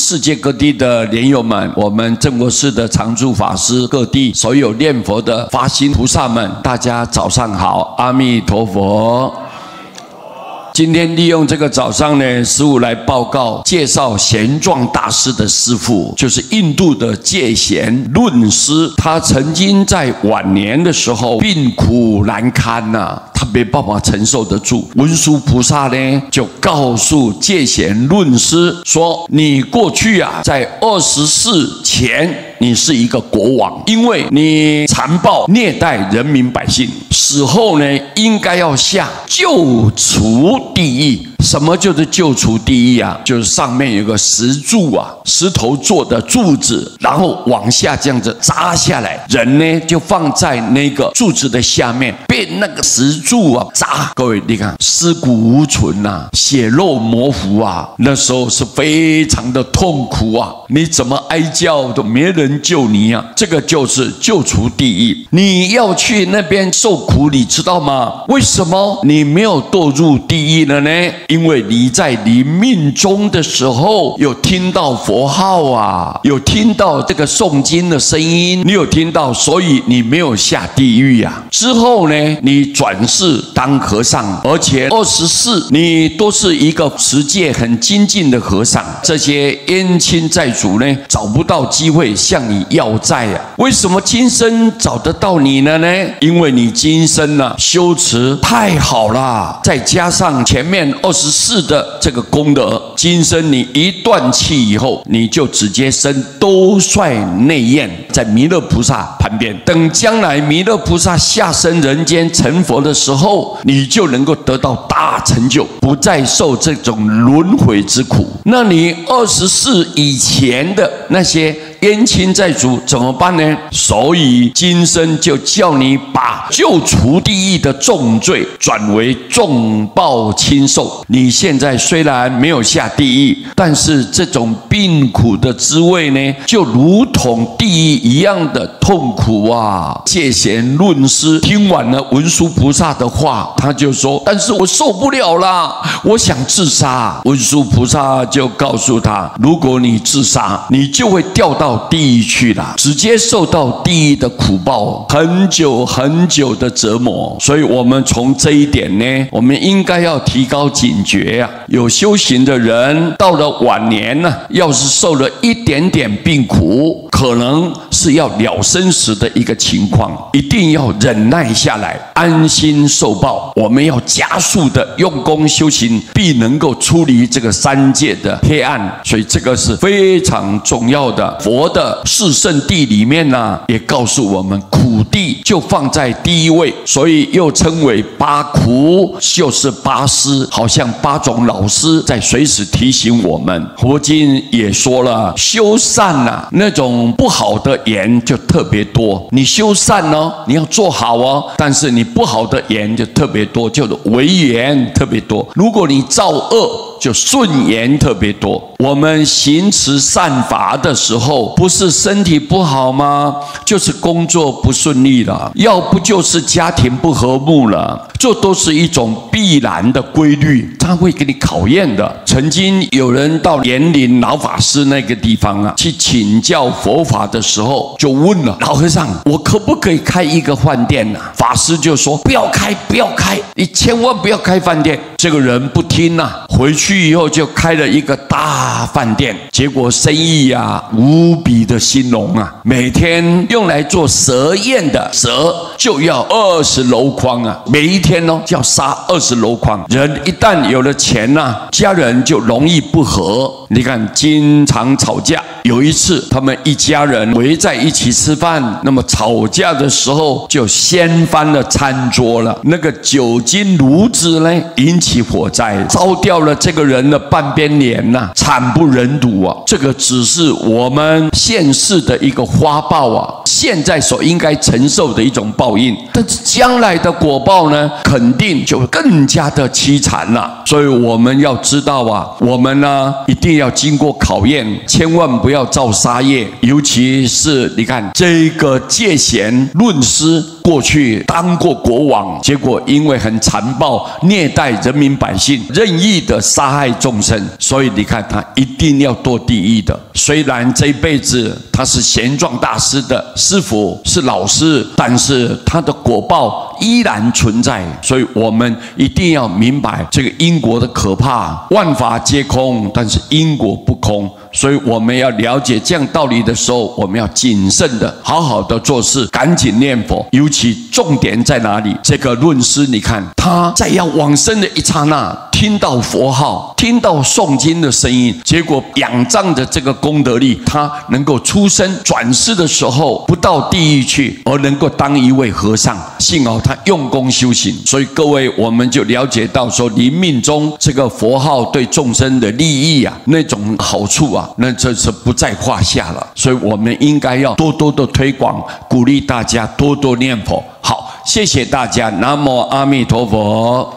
世界各地的莲友们，我们正国寺的常住法师，各地所有念佛的发心菩萨们，大家早上好，阿弥陀佛。今天利用这个早上呢，师父来报告介绍玄奘大师的师父，就是印度的戒贤论师。他曾经在晚年的时候病苦难堪呐，他没办法承受得住。文殊菩萨呢，就告诉戒贤论师说：“你过去啊，在24前，你是一个国王，因为你残暴虐待人民百姓，死后呢，应该要下救除地狱。什么就是救除地狱啊？就是上面有个石柱啊，石头做的柱子，然后往下这样子砸下来，人呢就放在那个柱子的下面，被那个石柱啊砸。各位，你看尸骨无存啊，血肉模糊啊，那时候是非常的痛苦啊，你怎么哀叫都没人救你啊。这个就是救除地狱。你要去那边受苦，你知道吗？为什么你没有堕入地狱了呢？因为你在临命终的时候有听到佛号啊，有听到这个诵经的声音，你有听到，所以你没有下地狱啊。之后呢，你转世当和尚，而且24你都是一个持戒很精进的和尚，这些冤亲债主呢，找不到机会向你要债啊。为什么今生找得到你了呢？因为你今生啊修持太好了，再加上前面24的这个功德，今生你一断气以后，你就直接生兜率内焰，在弥勒菩萨旁边。等将来弥勒菩萨下生人间成佛的时候，你就能够得到大成就，不再受这种轮回之苦。那你24以前的那些冤亲债主怎么办呢？所以今生就叫你把救除地狱的重罪转为重报轻受。你现在虽然没有下地狱，但是这种病苦的滋味呢，就如同地狱一样的痛苦啊。戒贤论师听完了文殊菩萨的话，他就说：“但是我受不了啦，我想自杀。”文殊菩萨就告诉他：“如果你自杀，你就会掉到地狱去了，直接受到地狱的苦报，很久很久的折磨。”所以我们从这一点呢，我们应该要提高警觉啊。有修行的人到了晚年呢，要是受了一点点病苦，可能是要了生死的一个情况，一定要忍耐下来，安心受报。我们要加速的用功修行，必能够出离这个三界的黑暗。所以这个是非常重要的。佛的四圣谛里面呢，也告诉我们，苦谛就放在第一位，所以又称为八苦，就是八师，好像8种老师在随时提醒我们。佛经也说了，修善啊，那种不好的言就特别多。你修善哦，你要做好哦，但是你不好的言就特别多，就是违言特别多。如果你造恶，就顺言特别多。我们行持善法的时候，不是身体不好吗？就是工作不顺利了，要不就是家庭不和睦了，这都是一种必然的规律，它会给你考验的。曾经有人到莲林老法师那个地方啊，去请教佛法的时候，就问了老和尚：“我可不可以开一个饭店啊？”法师就说：“不要开，不要开，你千万不要开饭店。”这个人不听啊，回去以后就开了一个大饭店，结果生意啊无比的兴隆啊，每天用来做蛇宴的蛇就要20箩筐啊，每一天就要杀20箩筐。人一旦有了钱啊，家人就容易不和，你看经常吵架。有一次他们一家人围在一起吃饭，那么吵架的时候就掀翻了餐桌了，那个酒精炉子呢引起火灾，烧掉了这个人的半边脸啊，惨不忍睹啊。这个只是我们现世的一个花报啊，现在所应该承受的一种报应，但是将来的果报呢，肯定就更加的凄惨了。所以我们要知道啊，我们呢一定要经过考验，千万不要造杀业。尤其是你看这个戒贤论师，过去当过国王，结果因为很残暴虐待人民百姓，任意的杀杀害众生，所以你看他一定要堕地狱的。虽然这一辈子他是玄奘大师的师父，是老师，但是他的果报依然存在。所以我们一定要明白这个因果的可怕。万法皆空，但是因果不空。所以我们要了解这样道理的时候，我们要谨慎的好好的做事，赶紧念佛。尤其重点在哪里？这个论师，你看他在要往生的一刹那，听到佛号，听到诵经的声音，结果仰仗着这个功德力，他能够出生转世的时候不到地狱去，而能够当一位和尚。幸好他用功修行。所以各位，我们就了解到说，临命中这个佛号对众生的利益啊，那种好处啊，那这是不在话下了。所以我们应该要多多的推广，鼓励大家多多念佛。好，谢谢大家，南无阿弥陀佛。